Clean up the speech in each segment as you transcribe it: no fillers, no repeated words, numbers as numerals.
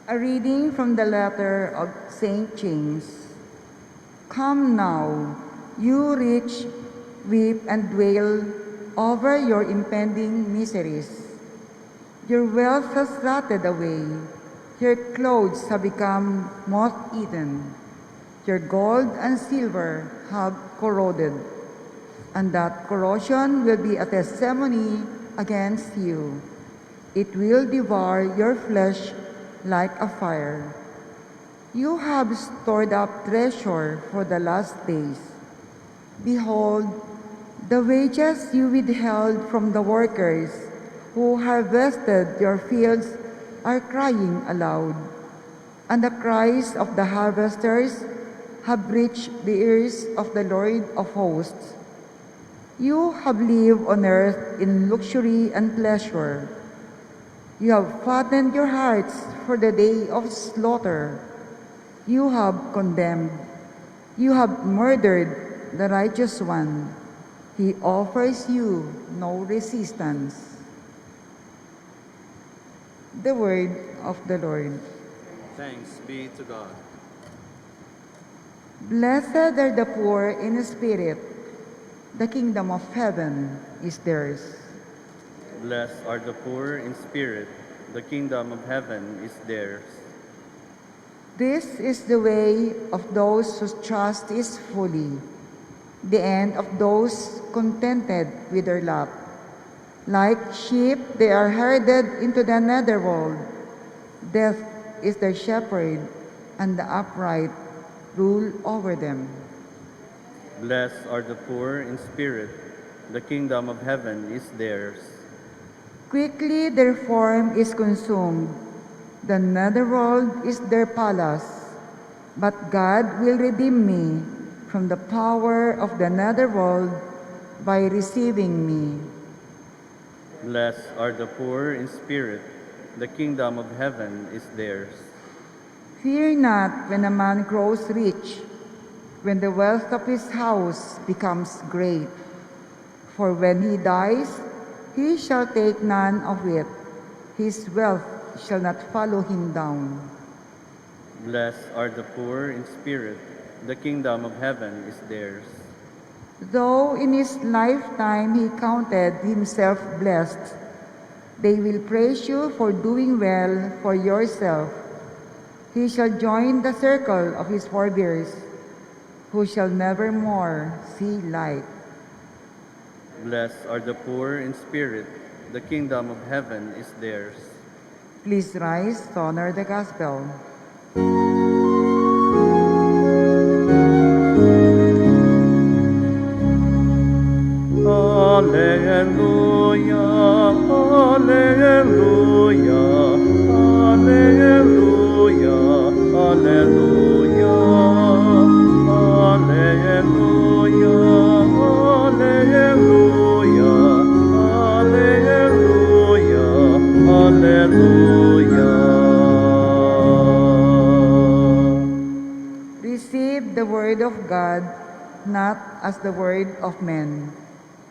A reading from the letter of St. James. Come now, you rich, weep and dwail over your impending miseries. Your wealth has rotted away, your clothes have become moth-eaten, your gold and silver have corroded, and that corrosion will be a testimony against you. It will devour your flesh like a fire. You have stored up treasure for the last days. Behold, the wages you withheld from the workers who harvested your fields are crying aloud, and the cries of the harvesters have reached the ears of the Lord of hosts. You have lived on earth in luxury and pleasure. You have fattened your hearts for the day of slaughter. You have condemned. You have murdered the righteous one. He offers you no resistance. The word of the Lord. Thanks be to God. Blessed are the poor in spirit. The kingdom of heaven is theirs. Blessed are the poor in spirit, the kingdom of heaven is theirs. This is the way of those whose trust is fully, the end of those contented with their lot. Like sheep, they are herded into the netherworld. Death is their shepherd, and the upright rule over them. Blessed are the poor in spirit, the kingdom of heaven is theirs. Quickly their form is consumed. The netherworld is their palace. But God will redeem me from the power of the netherworld by receiving me. Blessed are the poor in spirit, the kingdom of heaven is theirs. Fear not when a man grows rich, when the wealth of his house becomes great. For when he dies, he shall take none of it. His wealth shall not follow him down. Blessed are the poor in spirit, the kingdom of heaven is theirs. Though in his lifetime he counted himself blessed, they will praise you for doing well for yourself. He shall join the circle of his forebears, who shall never more see light. Blessed are the poor in spirit, the kingdom of heaven is theirs. Please rise to honor the gospel. Alleluia, alleluia, alleluia, alleluia, alleluia, alleluia, alleluia, alleluia. Receive the word of God, not as the word of men,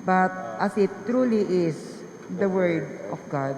but as it truly is, the word of God.